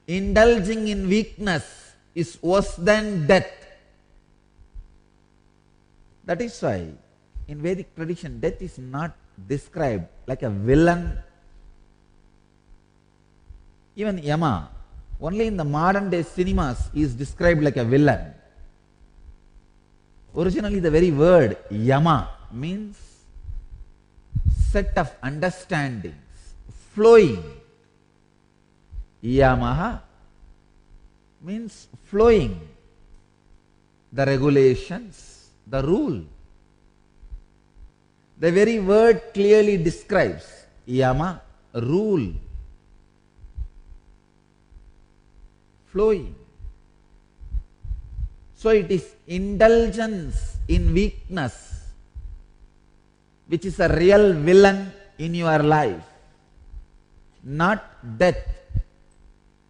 indulging in weakness is worse than death. That is why in Vedic tradition, death is not described like a villain. Even Yama, only in the modern day cinemas, is described like a villain. Originally, the very word Yama means set of understandings, flowing. Yamaha means flowing, the regulations, the rule. The very word clearly describes Yama, rule, flowing. So it is indulgence in weakness which is a real villain in your life, not death.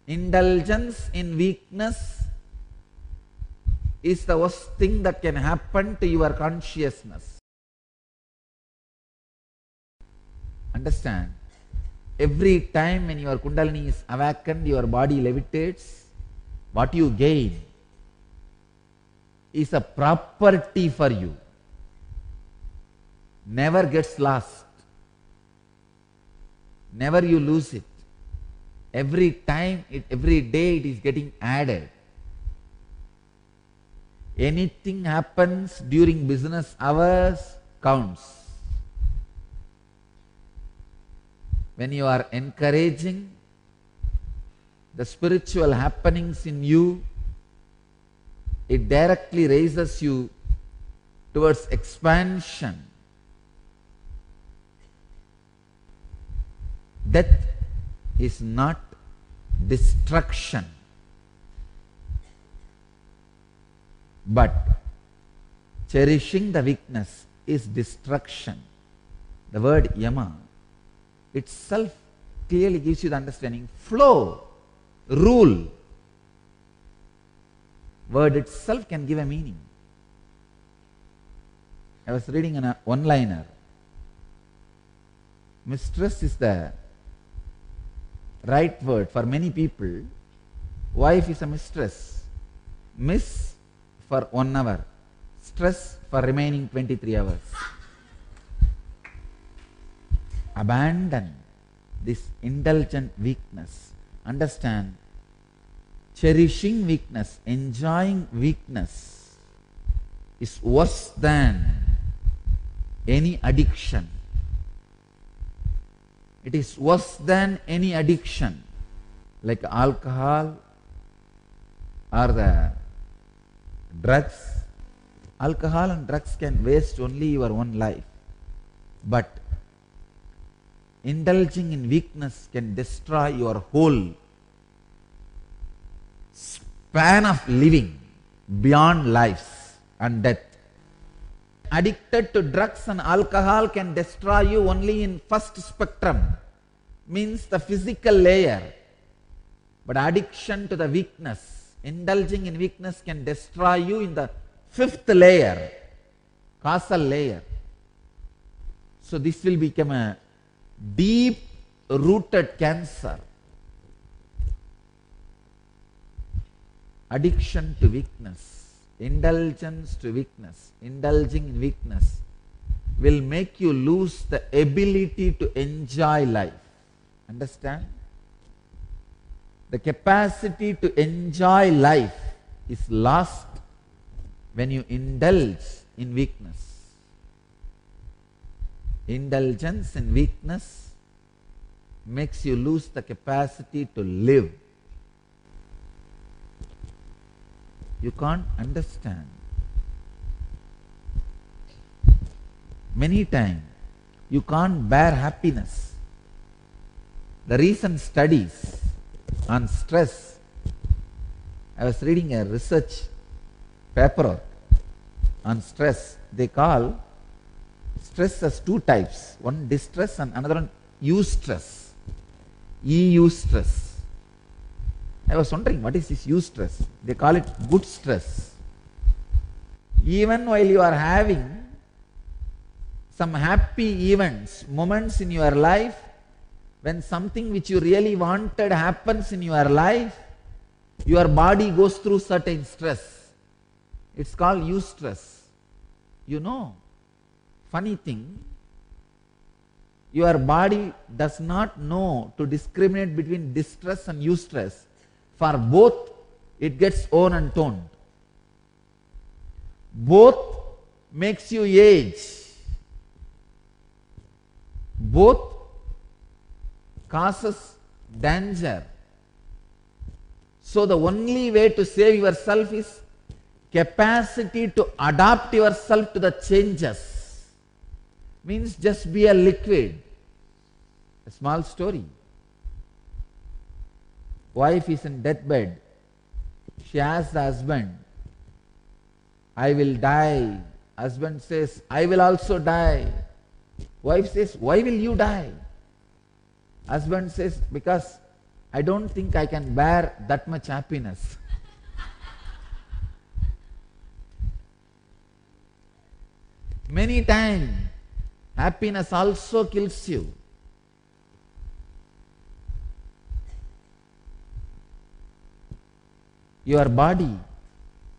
Indulgence in weakness is the worst thing that can happen to your consciousness. Understand? Every time when your Kundalini is awakened, your body levitates, what you gain is a property for you. Never gets lost. Never you lose it. Every time, every day it is getting added. Anything happens during business hours counts. When you are encouraging the spiritual happenings in you, it directly raises you towards expansion. Death is not destruction, but cherishing the weakness is destruction. The word Yama itself clearly gives you the understanding. Flow, rule. Word itself can give a meaning. I was reading an one-liner. Mistress is the right word for many people. Wife is a mistress. Miss for 1 hour. Stress for remaining 23 hours. Abandon this indulgent weakness. Understand, cherishing weakness, enjoying weakness is worse than any addiction. It is worse than any addiction, like alcohol or the drugs. Alcohol and drugs can waste only your own life, but indulging in weakness can destroy your whole span of living beyond life and death. Addicted to drugs and alcohol can destroy you only in first spectrum, means the physical layer. But addiction to the weakness, indulging in weakness can destroy you in the 5th layer, causal layer. So this will become a deep-rooted cancer. Addiction to weakness, indulgence to weakness, indulging in weakness will make you lose the ability to enjoy life. Understand? The capacity to enjoy life is lost when you indulge in weakness. Indulgence in weakness makes you lose the capacity to live. You can't understand. Many times you can't bear happiness. The recent studies on stress, I was reading a research paper on stress. They call stress as 2 types. One distress and another one eustress. Eustress. I was wondering, what is this eustress? They call it good stress. Even while you are having some happy events, moments in your life, when something which you really wanted happens in your life, Your body goes through certain stress. It's called eustress. You know, funny thing, your body does not know to discriminate between distress and eustress. For both, it gets on and toned. Both makes you age. Both causes danger. So the only way to save yourself is capacity to adapt yourself to the changes. Means just be a liquid. A small story. Wife is in deathbed. She asks the husband, I will die. Husband says, I will also die. Wife says, why will you die? Husband says, because I don't think I can bear that much happiness. Many times, happiness also kills you. Your body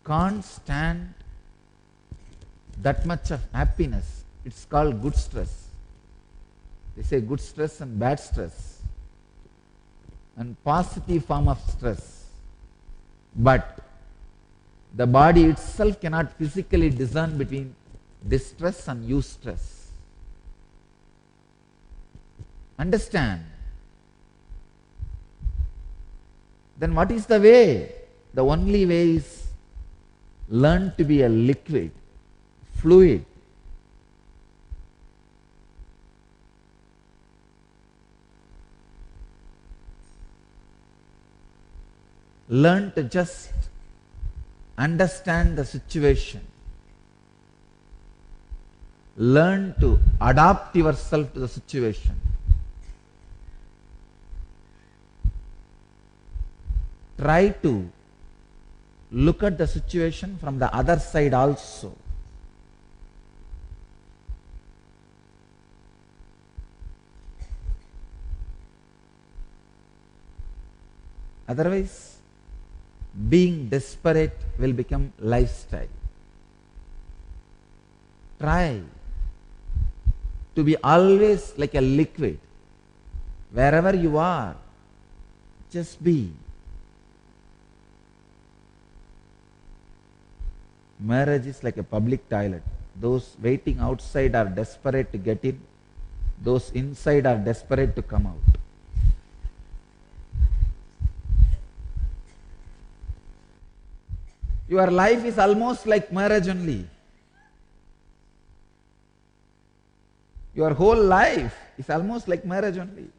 can't stand that much of happiness. It's called good stress. They say good stress and bad stress and positive form of stress. But the body itself cannot physically discern between distress and eustress. Understand? Then what is the way? The only way is learn to be a liquid, fluid. Learn to just understand the situation. Learn to adapt yourself to the situation. Try to look at the situation from the other side also. Otherwise, being desperate will become lifestyle. Try to be always like a liquid. Wherever you are, just be. Marriage is like a public toilet. Those waiting outside are desperate to get in. Those inside are desperate to come out. Your life is almost like marriage only. Your whole life is almost like marriage only.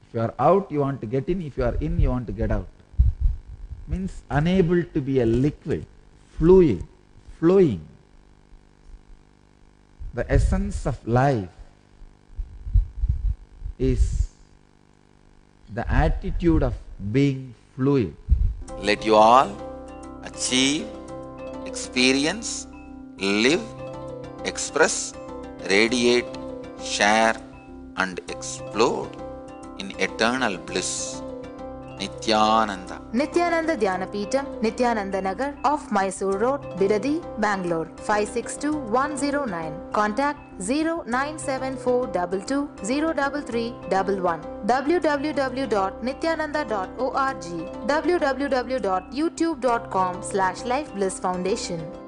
If you are out, you want to get in. If you are in, you want to get out. Means unable to be a liquid, fluid, flowing. The essence of life is the attitude of being fluid. Let you all achieve, experience, live, express, radiate, share and explode in eternal bliss. Nithyananda. Nithyananda Dhyanapitham, Nithyananda Nagar, off Mysore Road, Bidadi, Bangalore, 562109. Contact 097422033311. www.nithyananda.org. www.youtube.com/lifeblissfoundation.